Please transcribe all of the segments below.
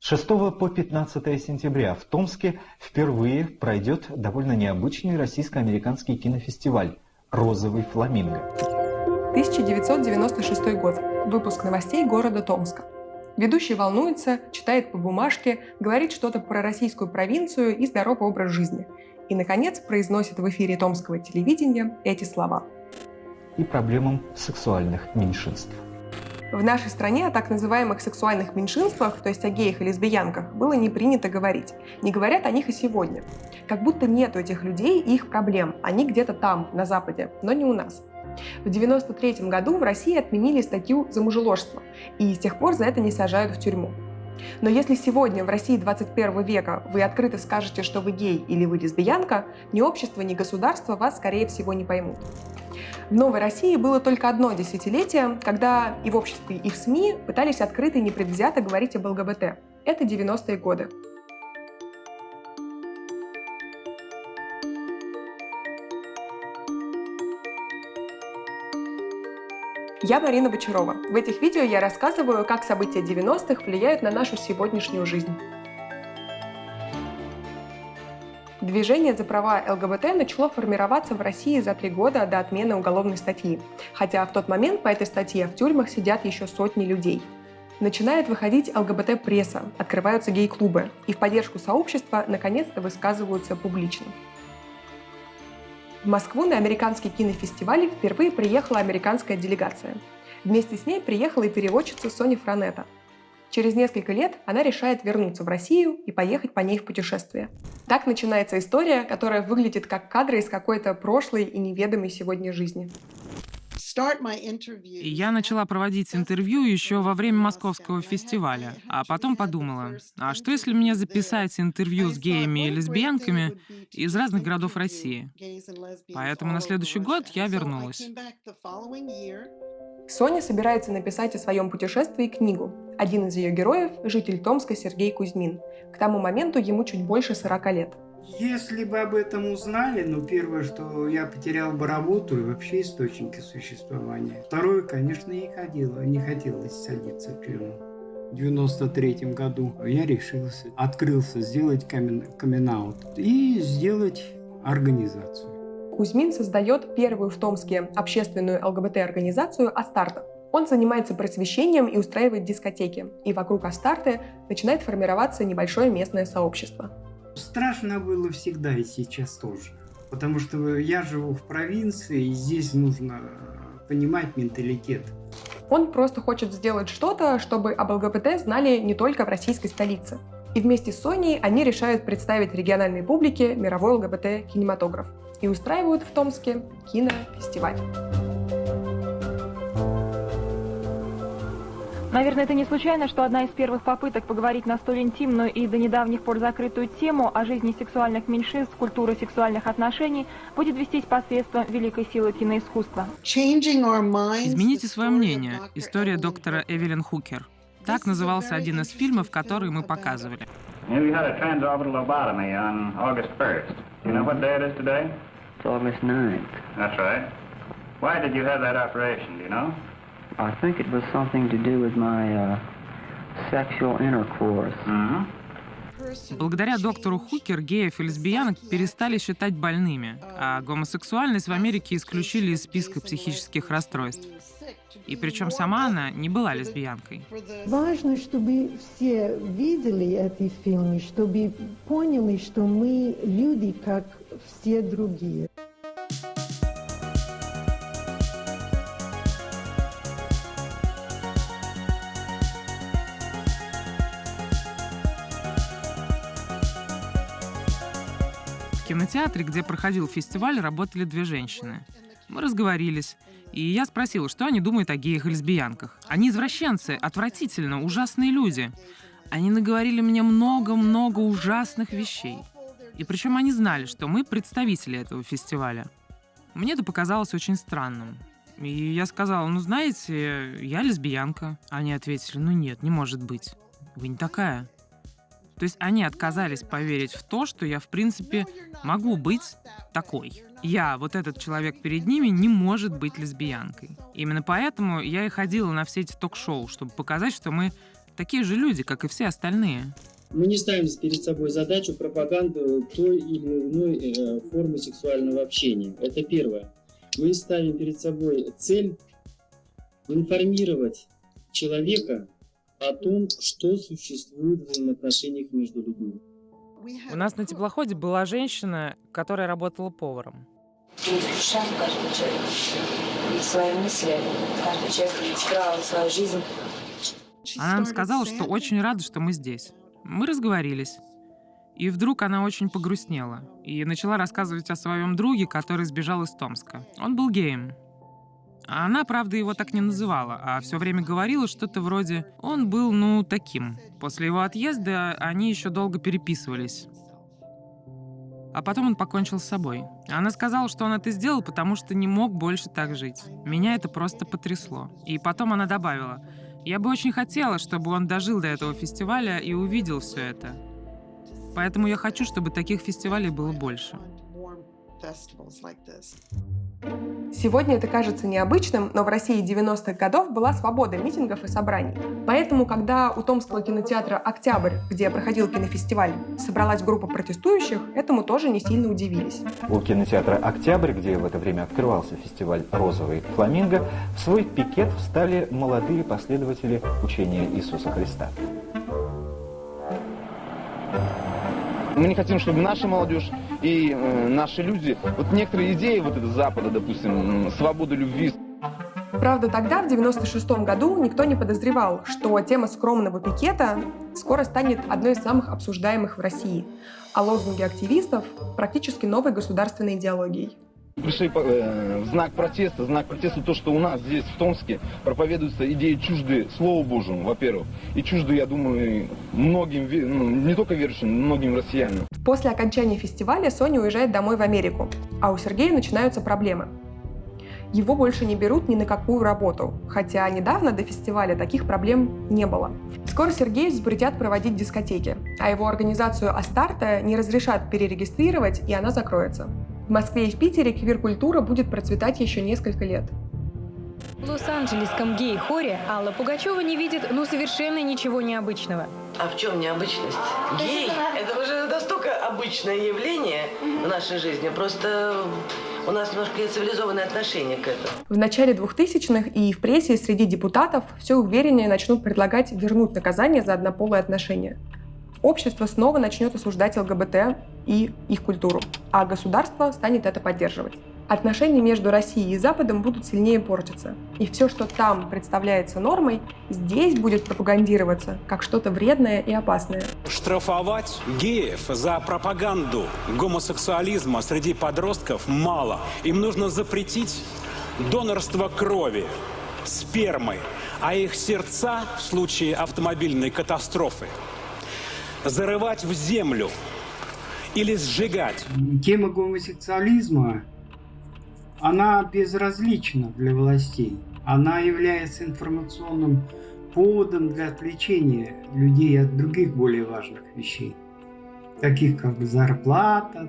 6 по 15 сентября в Томске впервые пройдет довольно необычный российско-американский кинофестиваль «Розовый фламинго». 1996 год. Выпуск новостей города Томска. Ведущий волнуется, читает по бумажке, говорит что-то про российскую провинцию и здоровый образ жизни. И, наконец, произносит в эфире томского телевидения эти слова. И проблемам сексуальных меньшинств. В нашей стране о так называемых сексуальных меньшинствах, то есть о геях и лесбиянках, было не принято говорить. Не говорят о них и сегодня. Как будто нет этих людей и их проблем. Они где-то там, на Западе, но не у нас. В 1993 году в России отменили статью за мужеложство, и с тех пор за это не сажают в тюрьму. Но если сегодня в России 21 века вы открыто скажете, что вы гей или вы лесбиянка, ни общество, ни государство вас, скорее всего, не поймут. В новой России было только одно десятилетие, когда и в обществе, и в СМИ пытались открыто и непредвзято говорить об ЛГБТ. Это 90-е годы. Я Марина Бочарова. В этих видео я рассказываю, как события 90-х влияют на нашу сегодняшнюю жизнь. Движение за права ЛГБТ начало формироваться в России за 3 года до отмены уголовной статьи, хотя в тот момент по этой статье в тюрьмах сидят еще сотни людей. Начинает выходить ЛГБТ-пресса, открываются гей-клубы, и в поддержку сообщества наконец-то высказываются публично. В Москву на американский кинофестиваль впервые приехала американская делегация. Вместе с ней приехала и переводчица Соня Франета. Через несколько лет она решает вернуться в Россию и поехать по ней в путешествие. Так начинается история, которая выглядит как кадры из какой-то прошлой и неведомой сегодня жизни. Я начала проводить интервью еще во время московского фестиваля, а потом подумала, а что если мне записать интервью с геями и лесбиянками из разных городов России? Поэтому на следующий год я вернулась. Соня собирается написать о своем путешествии книгу. Один из ее героев – житель Томска Сергей Кузьмин. К тому моменту ему чуть больше 40 лет. Если бы об этом узнали, первое, что я потерял бы работу и вообще источники существования. Второе, конечно, не хотелось садиться в тюрьму. В 93 году я решился, открылся сделать камин-аут и сделать организацию. Кузьмин создает первую в Томске общественную ЛГБТ-организацию «Астарта». Он занимается просвещением и устраивает дискотеки. И вокруг Астарты начинает формироваться небольшое местное сообщество. Страшно было всегда и сейчас тоже. Потому что я живу в провинции, и здесь нужно понимать менталитет. Он просто хочет сделать что-то, чтобы об ЛГБТ знали не только в российской столице. И вместе с Соней они решают представить региональной публике мировой ЛГБТ-кинематограф. И устраивают в Томске кинофестиваль. Наверное, это не случайно, что одна из первых попыток поговорить на столь интимную и до недавних пор закрытую тему о жизни сексуальных меньшинств, культуры сексуальных отношений будет вестись посредством великой силы киноискусства. Измените свое мнение. История доктора Эвелин Хукер. Так назывался один из фильмов, который мы показывали. You had a transorbital lobotomy on August 1st. You know what day it is today? It's August 9th. That's right. Why did you have that operation, do you know? I think it was something to do with my sexual intercourse. Благодаря доктору Хукер геев и лесбиянок перестали считать больными, а гомосексуальность в Америке исключили из списка психических расстройств. И причем сама она не была лесбиянкой. Важно, чтобы все видели эти фильмы, чтобы поняли, что мы люди, как все другие. В кинотеатре, где проходил фестиваль, работали 2 женщины. Мы разговорились, и я спросила, что они думают о геях и лесбиянках. Они извращенцы, отвратительно, ужасные люди. Они наговорили мне много-много ужасных вещей. И причем они знали, что мы представители этого фестиваля. Мне это показалось очень странным. И я сказала, знаете, я лесбиянка. Они ответили, нет, не может быть. Вы не такая. То есть они отказались поверить в то, что я, в принципе, могу быть такой. Я, вот этот человек перед ними, не может быть лесбиянкой. Именно поэтому я и ходила на все эти ток-шоу, чтобы показать, что мы такие же люди, как и все остальные. Мы не ставим перед собой задачу пропаганды той или иной формы сексуального общения. Это первое. Мы ставим перед собой цель информировать человека о том, что существует в взаимоотношениях между людьми. У нас на теплоходе была женщина, которая работала поваром. Каждый человек свои мысли, каждый человек вкрал свою жизнь. Она нам сказала, что очень рада, что мы здесь. Мы разговорились. И вдруг она очень погрустнела и начала рассказывать о своем друге, который сбежал из Томска. Он был геем. А она, правда, его так не называла, а все время говорила что-то вроде «он был, таким». После его отъезда они еще долго переписывались. А потом он покончил с собой. Она сказала, что он это сделал, потому что не мог больше так жить. Меня это просто потрясло. И потом она добавила: «Я бы очень хотела, чтобы он дожил до этого фестиваля и увидел все это. Поэтому я хочу, чтобы таких фестивалей было больше». Сегодня это кажется необычным, но в России 90-х годов была свобода митингов и собраний. Поэтому, когда у Томского кинотеатра «Октябрь», где проходил кинофестиваль, собралась группа протестующих, этому тоже не сильно удивились. У кинотеатра «Октябрь», где в это время открывался фестиваль «Розовый фламинго», в свой пикет встали молодые последователи учения Иисуса Христа. Мы не хотим, чтобы наша молодежь и наши люди, вот некоторые идеи вот этого Запада, допустим, свобода любви. Правда, тогда, в 96-м году, никто не подозревал, что тема скромного пикета скоро станет одной из самых обсуждаемых в России, а лозунги активистов – практически новой государственной идеологией. Пришли в знак протеста то, что у нас здесь, в Томске, проповедуются идеи чужды Слову Божьему, во-первых, и чужды, я думаю, многим, не только верующим, но многим россиянам. После окончания фестиваля Соня уезжает домой в Америку, а у Сергея начинаются проблемы. Его больше не берут ни на какую работу, хотя недавно до фестиваля таких проблем не было. Скоро Сергею запретят проводить дискотеки, а его организацию «Астарта» не разрешат перерегистрировать, и она закроется. В Москве и в Питере квир-культура будет процветать еще несколько лет. В Лос-Анджелесском гей-хоре Алла Пугачева не видит совершенно ничего необычного. А в чем необычность? Гей – это уже настолько обычное явление в нашей жизни, просто у нас немножко цивилизованное отношение к этому. В начале 2000-х и в прессе, и среди депутатов все увереннее начнут предлагать вернуть наказание за однополые отношения. Общество снова начнет осуждать ЛГБТ и их культуру, а государство станет это поддерживать. Отношения между Россией и Западом будут сильнее портиться. И все, что там представляется нормой, здесь будет пропагандироваться как что-то вредное и опасное. Штрафовать геев за пропаганду гомосексуализма среди подростков мало. Им нужно запретить донорство крови, спермы, а их сердца в случае автомобильной катастрофы зарывать в землю или сжигать. Тема гомосексуализма, она безразлична для властей. Она является информационным поводом для отвлечения людей от других более важных вещей, таких как зарплата.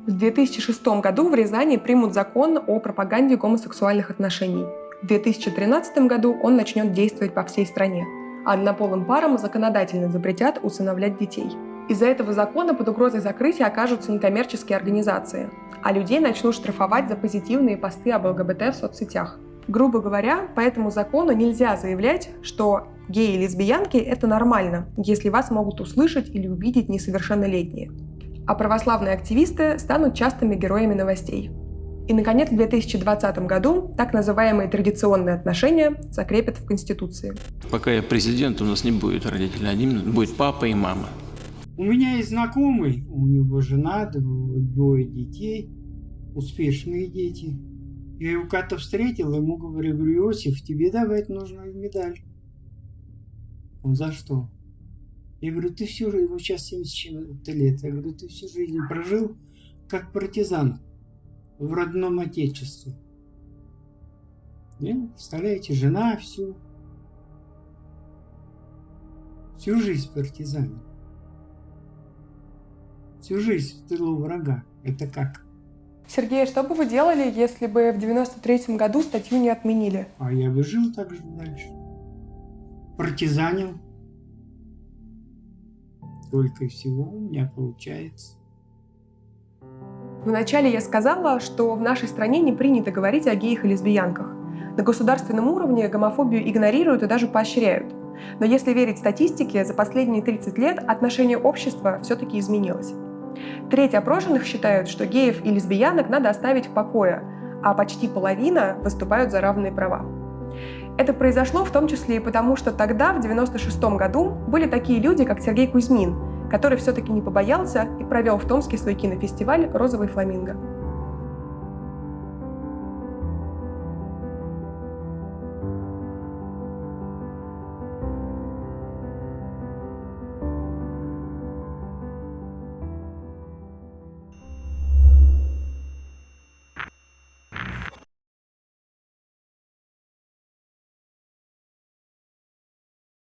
В 2006 году в Рязани примут закон о пропаганде гомосексуальных отношений. В 2013 году он начнет действовать по всей стране. А однополым парам законодательно запретят усыновлять детей. Из-за этого закона под угрозой закрытия окажутся некоммерческие организации, а людей начнут штрафовать за позитивные посты об ЛГБТ в соцсетях. Грубо говоря, по этому закону нельзя заявлять, что геи и лесбиянки – это нормально, если вас могут услышать или увидеть несовершеннолетние. А православные активисты станут частыми героями новостей. И, наконец, в 2020 году так называемые традиционные отношения закрепят в Конституции. Пока я президент, у нас не будет родителей, один будет папа и мама. У меня есть знакомый, у него жена, двое детей, успешные дети. Я его как-то встретил, ему говорю, Иосиф, тебе давать нужно медаль. Он за что? Я говорю, ты всю жизнь, ему сейчас 70 лет, я говорю, ты всю жизнь прожил как партизан в родном отечестве. Представляете, жена всю жизнь партизан. Всю жизнь в тылу врага. Это как? Сергей, что бы вы делали, если бы в 93-м году статью не отменили? А я бы жил так же дальше. Партизанил Только и всего у меня получается. Вначале я сказала, что в нашей стране не принято говорить о геях и лесбиянках. На государственном уровне гомофобию игнорируют и даже поощряют. Но если верить статистике, за последние 30 лет отношение общества все-таки изменилось. Треть опрошенных считают, что геев и лесбиянок надо оставить в покое, а почти половина выступают за равные права. Это произошло в том числе и потому, что тогда, в 1996 году, были такие люди, как Сергей Кузьмин, который все-таки не побоялся и провел в Томске свой кинофестиваль «Розовый фламинго».